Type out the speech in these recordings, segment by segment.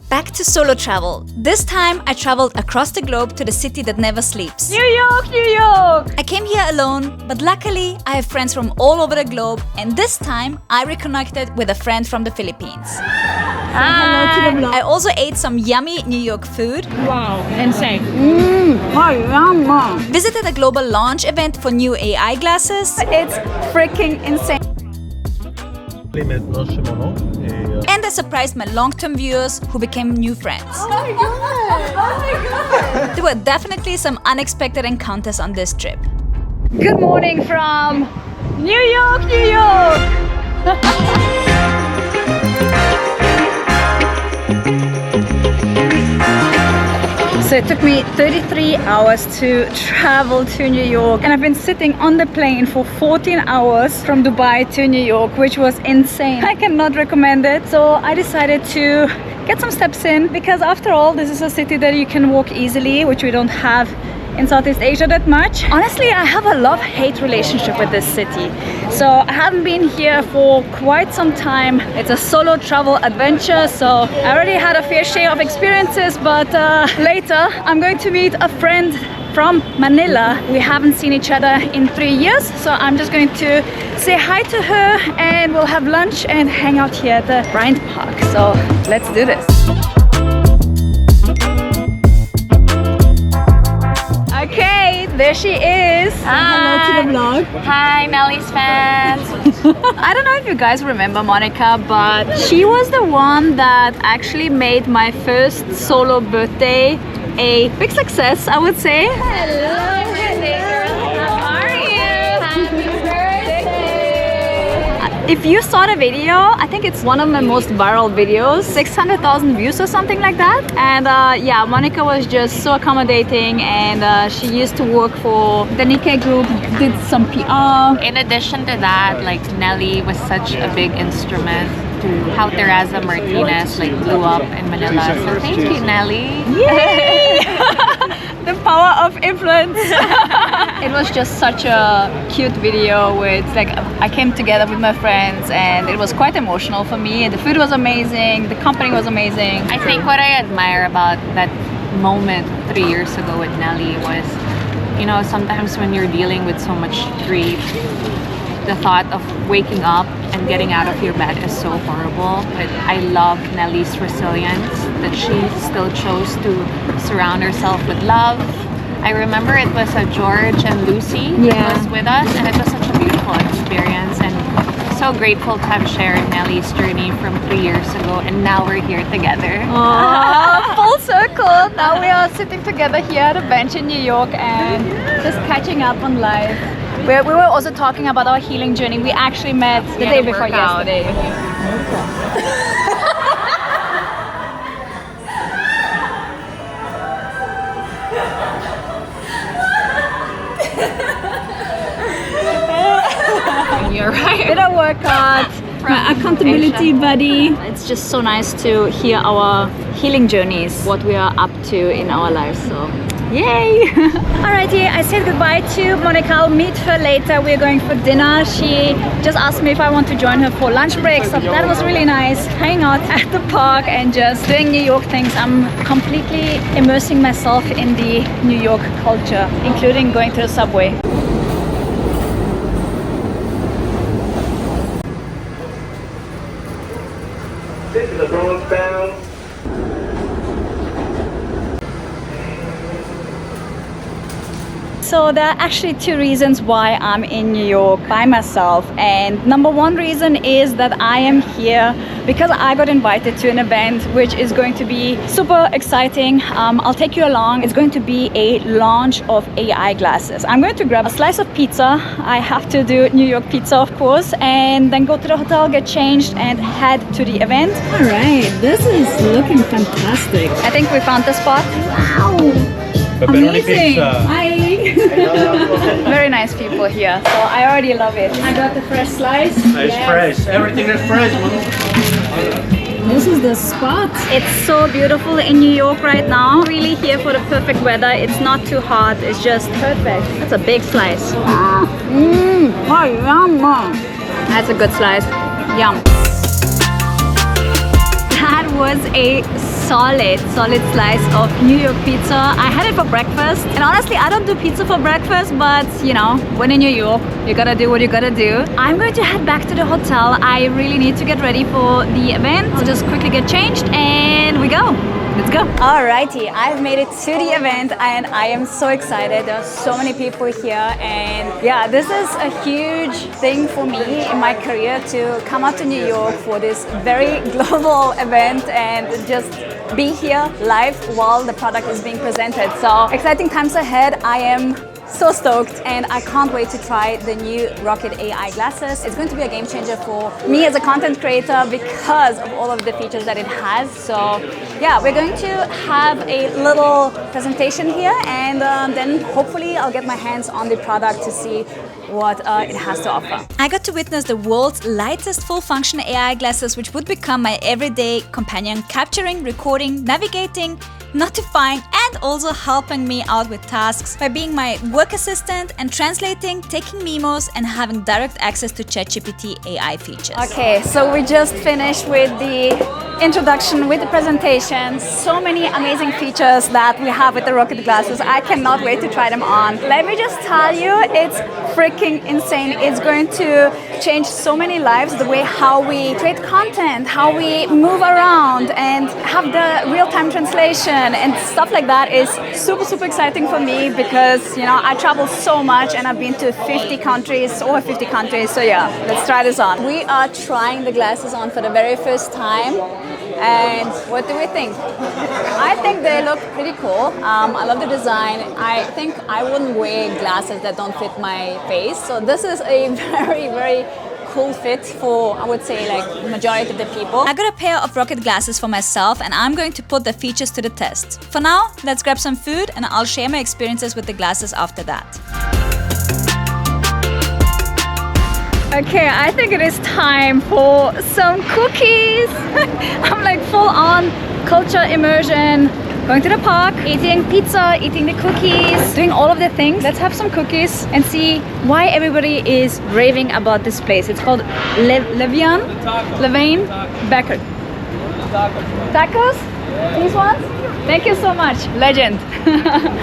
Back to solo travel. This time I traveled across the globe to the city that never sleeps. New York, New York! I came here alone, but luckily I have friends from all over the globe, and this time I reconnected with a friend from the Philippines. Hello to the vlog. I also ate some yummy New York food. Wow, insane. Visited a global launch event for new AI glasses. It's freaking insane. And I surprised my long-term viewers who became new friends. Oh my god! Oh my god! There were definitely some unexpected encounters on this trip. Good morning from New York, New York! So it took me 33 hours to travel to New York, and I've been sitting on the plane for 14 hours from Dubai to New York, which was insane. I cannot recommend it. So I decided to get some steps in, because after all, this is a city that you can walk easily, which we don't have in Southeast Asia that much. Honestly, I have a love-hate relationship with this city. So I haven't been here for quite some time. It's a solo travel adventure, so I already had a fair share of experiences, but later I'm going to meet a friend from Manila. We haven't seen each other in 3 years, so I'm just going to say hi to her and we'll have lunch and hang out here at the Bryant Park. So let's do this. Okay, there she is. Hello to the vlog. Hi, Nelly's fans. I don't know if you guys remember Monica, but she was the one that actually made my first solo birthday a big success, I would say. Hello, how are you? Happy birthday! If you saw the video, I think it's one of my most viral videos, 600,000 views or something like that. And yeah, Monica was just so accommodating, and she used to work for the Nikkei group, did some PR. In addition to that, like Nelly was such a big instrument to how Teresa Martinez like blew up in Manila. So thank you, Nelly. Yay! The power of influence. It was just such a cute video with like I came together with my friends, and it was quite emotional for me. And the food was amazing, the company was amazing. I think what I admire about that moment 3 years ago with Nelly was, you know, sometimes when you're dealing with so much grief, the thought of waking up and getting out of your bed is so horrible. But I love Nelly's resilience, that she still chose to surround herself with love. I remember it was George and Lucy that was with us, and it was such a beautiful experience, and so grateful to have shared Nelly's journey from 3 years ago, and now we're here together. Aww, full circle. Now we are sitting together here at a bench in New York and just catching up on life. We were also talking about our healing journey. We actually met the day before yesterday. You're right. Did a workout. My accountability buddy. It's just so nice to hear our healing journeys, what we are up to in our lives. So yay! Alrighty, I said goodbye to Monica. I'll meet her later. We're going for dinner. She just asked me if I want to join her for lunch break, so that was really nice. Hanging out at the park and just doing New York things. I'm completely immersing myself in the New York culture, including going to the subway. Taking the Bronx down. So there are actually two reasons why I'm in New York by myself, and number one reason is that I am here because I got invited to an event which is going to be super exciting. I'll take you along. It's going to be a launch of AI glasses. I'm going to grab a slice of pizza. I have to do New York pizza, of course, and then go to the hotel, get changed, and head to the event. All right, this is looking fantastic. I think we found the spot. Wow, Pepperoni amazing. pizza. Very nice people here, so I already love it. I got the fresh slice. It's fresh. Everything is fresh, man. This is the spot. It's so beautiful in New York right now. Really here for the perfect weather. It's not too hot. It's just perfect. That's a big slice. That's a good slice. Yum. That was a solid slice of New York pizza. I had it for breakfast, and honestly, I don't do pizza for breakfast, but you know, when in New York, you gotta do what you gotta do. I'm going to head back to the hotel. I really need to get ready for the event. I'll just quickly get changed and we go. Let's go. Alrighty, I've made it to the event and I am so excited. There are so many people here, and yeah, this is a huge thing for me in my career to come out to New York for this very global event and just be here live while the product is being presented. So exciting times ahead. I am so stoked and I can't wait to try the new Rokid AI glasses. It's going to be a game changer for me as a content creator because of all of the features that it has. So yeah, we're going to have a little presentation here, and then hopefully I'll get my hands on the product to see what it has to offer. I got to witness the world's lightest full-function AI glasses, which would become my everyday companion, capturing, recording, navigating, notifying, and also helping me out with tasks by being my work assistant and translating, taking memos, and having direct access to ChatGPT AI features. Okay, so we just finished with the introduction, with the presentation. So many amazing features that we have with the Rokid glasses. I cannot wait to try them on. Let me just tell you, it's freaking insane. It's going to change so many lives, the way how we create content, how we move around and have the real-time translation and stuff like that is super exciting for me because, you know, I travel so much and I've been to 50 countries, over 50 countries. So yeah, let's try this on. We are trying the glasses on for the very first time. And what do we think? I think they look pretty cool. I love the design. I think I wouldn't wear glasses that don't fit my face. So this is a very cool fit for, I would say, like the majority of the people. I got a pair of Rokid glasses for myself and I'm going to put the features to the test. For now, let's grab some food and I'll share my experiences with the glasses after that. Okay, I think it is time for some cookies. I'm like full on culture immersion. Going to the park, eating pizza, eating the cookies, doing all of the things. Let's have some cookies and see why everybody is raving about this place. It's called Levain Bakery. Tacos? These ones? Thank you so much. Legend.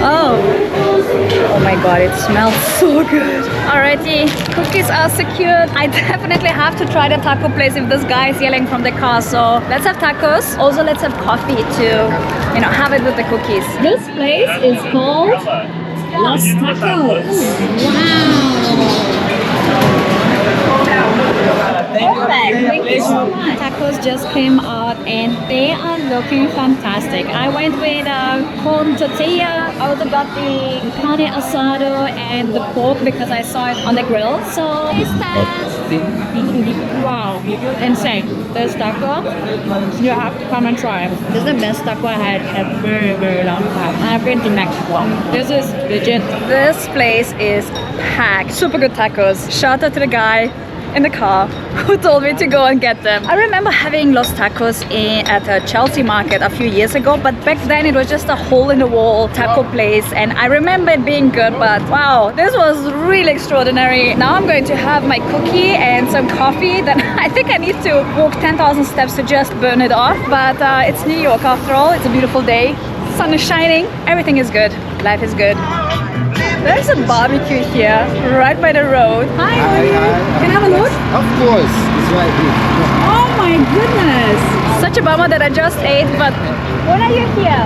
Oh my god, it smells so good. Alrighty, cookies are secured. I definitely have to try the taco place if this guy is yelling from the car. So let's have tacos. Also, let's have coffee to, you know, have it with the cookies. This place is called Los Tacos. Wow. Perfect. Thank you so much. Tacos just came out and they are looking fantastic. I went with corn tortilla. I also got the carne asado and the pork because I saw it on the grill. So taste test. Wow, insane. This taco, you have to come and try. This is the best taco I had in a very long time. I've been to Mexico. This is legit. This place is packed. Super good tacos. Shout out to the guy in the car who told me to go and get them. I remember having Los Tacos at a Chelsea market a few years ago, but back then it was just a hole in the wall taco place and I remember it being good, but wow, this was really extraordinary. Now I'm going to have my cookie and some coffee. Then I think I need to walk 10,000 steps to just burn it off, but it's New York after all. It's a beautiful day. Sun is shining. Everything is good. Life is good. There's a barbecue here, right by the road. Hi, how are you? Can I have a look? Of course, it's right here. Oh my goodness! Such a bummer that I just ate, but when are you here?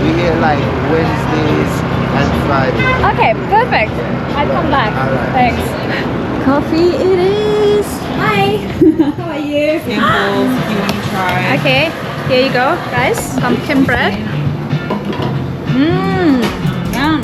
We here like Wednesdays and Fridays. Okay, perfect. I'll come back. All right. Thanks. Coffee it is. Hi. How are you? Samples if you want to try. Okay, here you go, guys. Pumpkin bread. Mmm. Yum.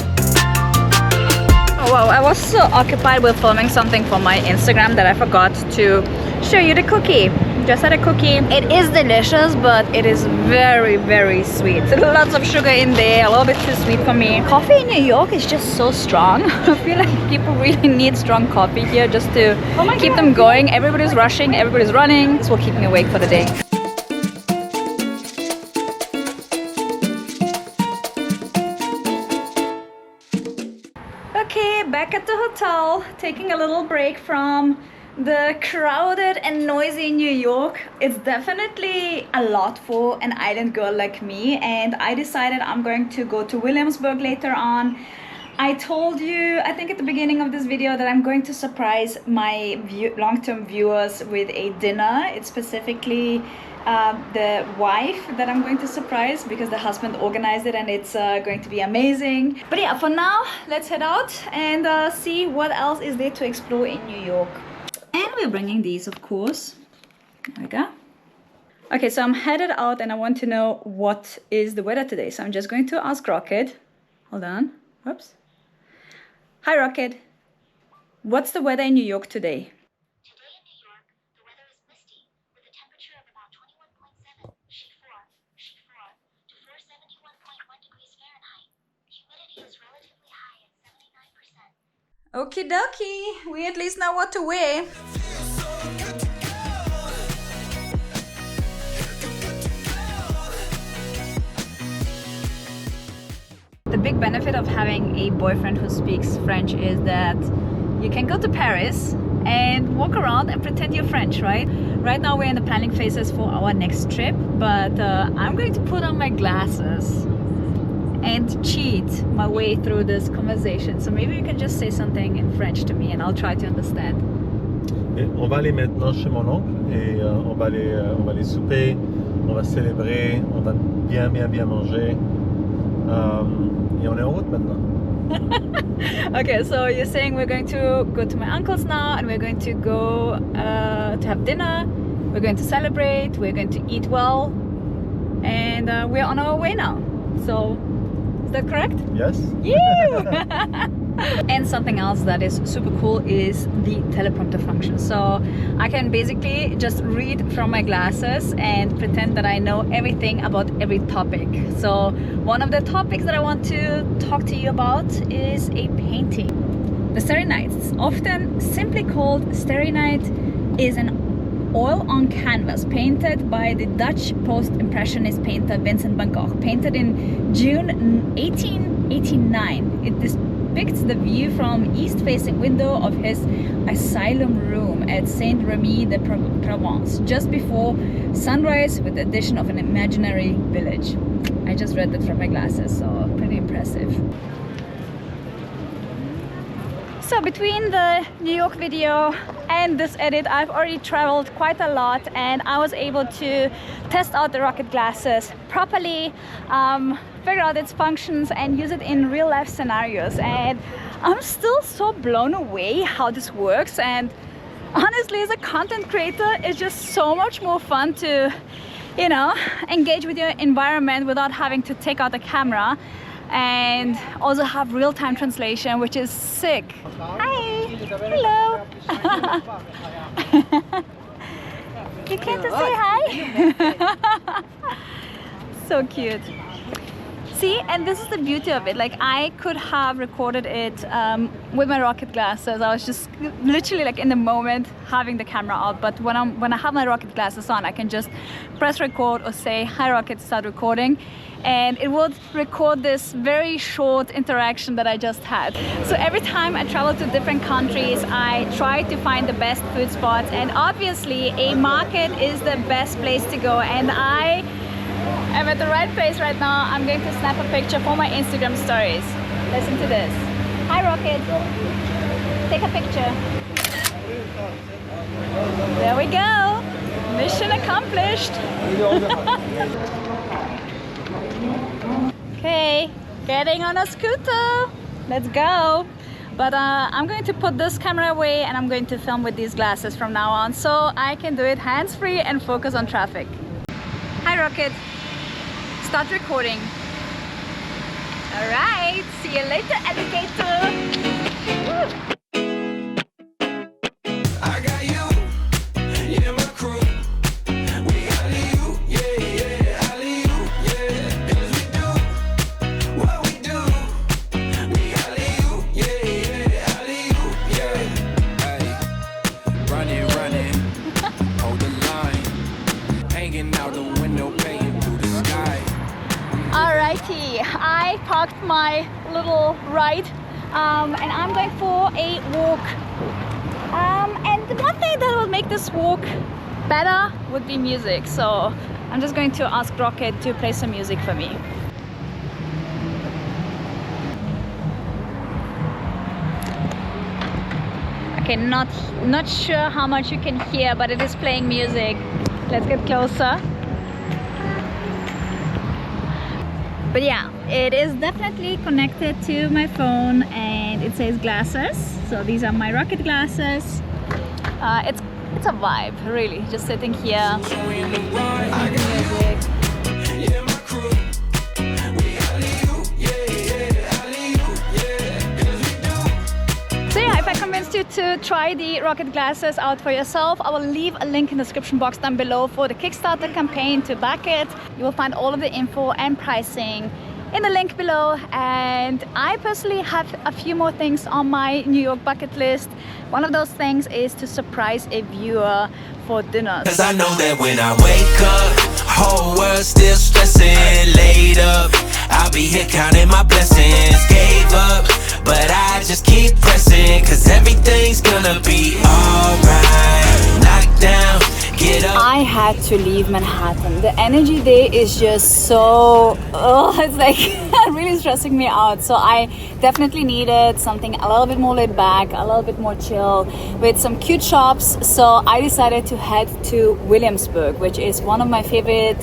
Oh wow, I was so occupied with filming something for my Instagram that I forgot to show you the cookie. Just had a cookie. It is delicious, but it is very sweet. Lots of sugar in there, a little bit too sweet for me. Coffee in New York is just so strong. I feel like people really need strong coffee here just to keep them going. Everybody's rushing, everybody's running. This will keep me awake for the day. Okay, back at the hotel, taking a little break from The crowded and noisy New York is definitely a lot for an island girl like me, and I decided I'm going to go to Williamsburg later on. I told you, I think at the beginning of this video, that I'm going to surprise my long-term viewers with a dinner. It's specifically the wife that I'm going to surprise because the husband organized it, and it's going to be amazing. But yeah, for now, let's head out and see what else is there to explore in New York. And we're bringing these, of course. There we go. Okay, so I'm headed out and I want to know what is the weather today. So I'm just going to ask Rokid. Hold on. Whoops. Hi, Rokid. What's the weather in New York today? Today in New York, the weather is misty with a temperature of about 21.7 to 471.1 degrees Fahrenheit. Humidity is relatively high at 79%. Okie dokie, we at least know what to wear. The big benefit of having a boyfriend who speaks French is that you can go to Paris and walk around and pretend you're French, right? Right now we're in the planning phases for our next trip, but I'm going to put on my glasses and cheat my way through this conversation. So maybe you can just say something in French to me and I'll try to understand. On va aller maintenant chez mon oncle et on va aller souper, on va célébrer, on va bien manger et on est en route maintenant. Okay, so you're saying we're going to go to my uncle's now and we're going to go to have dinner, we're going to celebrate, we're going to eat well, and we're on our way now. So is that correct? Yes. And something else that is super cool is the teleprompter function. So I can basically just read from my glasses and pretend that I know everything about every topic. So one of the topics that I want to talk to you about is a painting. The Starry Night, often simply called Starry Night, is an oil on canvas painted by the Dutch post-impressionist painter Vincent van Gogh, painted in June 1889. It depicts the view from east-facing window of his asylum room at Saint-Remy-de-Provence, just before sunrise, with the addition of an imaginary village. I just read that from my glasses, so pretty impressive. So between the New York video and this edit, I've already traveled quite a lot, and I was able to test out the Rokid Glasses properly, figure out its functions and use it in real life scenarios. And I'm still so blown away how this works. And honestly, as a content creator, it's just so much more fun to, you know, engage with your environment without having to take out the camera, and also have real-time translation, which is sick. Hi! Hello! You came to say hi? So cute. See, and this is the beauty of it. Like, I could have recorded it with my Rokid Glasses. I was just literally like in the moment having the camera out. But when I have my Rokid Glasses on, I can just press record or say, "Hi Rokid, start recording." And it would record this very short interaction that I just had. So every time I travel to different countries, I try to find the best food spots, and obviously a market is the best place to go. And I am at the right place right now. I'm going to snap a picture for my Instagram stories. Listen to this. Hi Rokid. Take a picture. There we go. Mission accomplished. Okay, getting on a scooter. Let's go. But I'm going to put this camera away and I'm going to film with these glasses from now on, so I can do it hands-free and focus on traffic. Hi Rokid. Start recording. Alright, see you later, alligator. Woo. I parked my little ride and I'm going for a walk And the one thing that will make this walk better would be music. So I'm just going to ask Rokid to play some music for me. Okay, not sure how much you can hear, but it is playing music. Let's get closer. But yeah, it is definitely connected to my phone, and it says glasses. So these are my Rokid glasses. It's a vibe, really. Just sitting here. Music. So yeah, if I convinced you to try the Rokid glasses out for yourself, I will leave a link in the description box down below for the Kickstarter campaign to back it. You will find all of the info and pricing in the link below. And I personally have a few more things on my New York bucket list. One of those things is to surprise a viewer for dinner. Cause I know that when I wake up, whole world still stressing, laid up. I'll be here counting my blessings, gave up, but I just keep pressing, cause everything's gonna be alright. Knock down, get up. I had to leave Manhattan. The energy there is just so, it's like really stressing me out. So I definitely needed something a little bit more laid back, a little bit more chill, with some cute shops. So I decided to head to Williamsburg, which is one of my favorite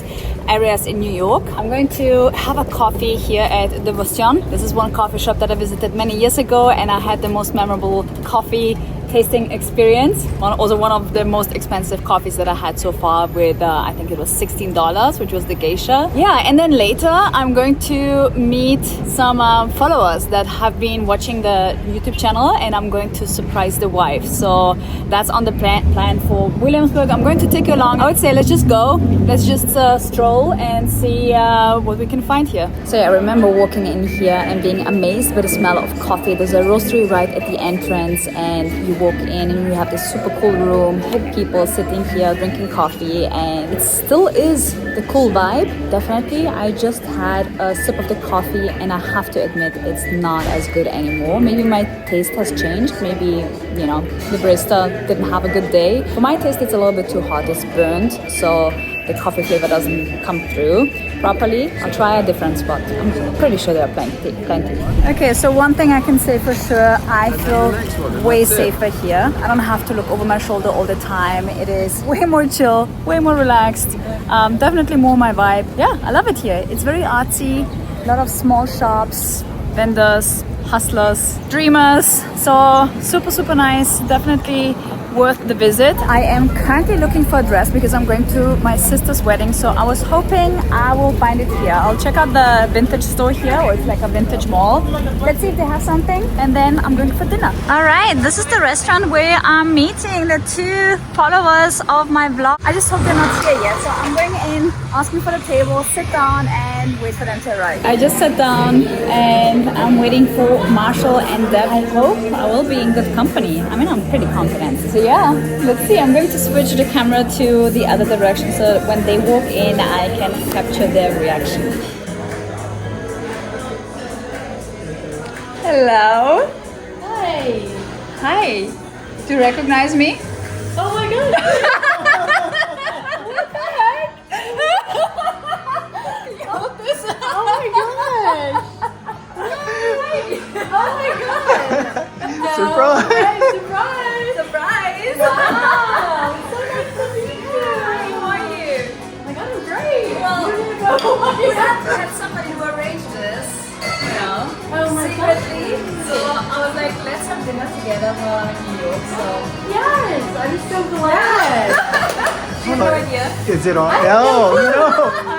areas in New York. I'm going to have a coffee here at the Levain. This is one coffee shop that I visited many years ago, and I had the most memorable coffee tasting experience. Also one of the most expensive coffees that I had so far, with I think it was $16, which was the geisha. Yeah, and then later I'm going to meet some followers that have been watching the YouTube channel, and I'm going to surprise the wife. So that's on the plan for Williamsburg. I'm going to take you along. I would say let's just go. Let's just stroll and see what we can find here. So yeah, I remember walking in here and being amazed by the smell of coffee. There's a roastery right at the entrance, and you walk in and you have this super cool room, hip people sitting here drinking coffee, and it still is the cool vibe. Definitely, I just had a sip of the coffee and I have to admit it's not as good anymore. Maybe my taste has changed. Maybe, you know, the barista didn't have a good day. For my taste, it's a little bit too hot. It's burnt, so the coffee flavor doesn't come through properly. I'll try a different spot. I'm pretty sure there are plenty. Okay, so one thing I can say for sure, I feel way safer here. I don't have to look over my shoulder all the time. It is way more chill, way more relaxed. Definitely more my vibe. Yeah, I love it here. It's very artsy. A lot of small shops, vendors, hustlers, dreamers. So super nice. Definitely worth the visit. I am currently looking for a dress because I'm going to my sister's wedding, so I was hoping I will find it here. I'll check out the vintage store here, or it's like a vintage mall. Let's see if they have something, and then I'm going for dinner. All right, this is the restaurant where I'm meeting the two followers of my vlog. I just hope they're not here yet, so I'm going in, asking for the table, sit down and wait for them to arrive. I just sat down and I'm waiting for Marshall and Deb. I hope I will be in good company. I mean, I'm pretty confident. So yeah, let's see. I'm going to switch the camera to the other direction so that when they walk in, I can capture their reaction. Hello. Hi. Hi. Do you recognize me? Oh my god. What the heck? Oh my gosh. Oh my god. No. Surprise. Surprise. Surprise! Wow. So nice to meet you. How are you? Oh my god, I'm great. Well, we had somebody who arranged this, you know, Oh my secretly. god. So I was like, let's have dinner together while I'm in New York. So Yes, I'm so glad. you have no idea. Is it on? No.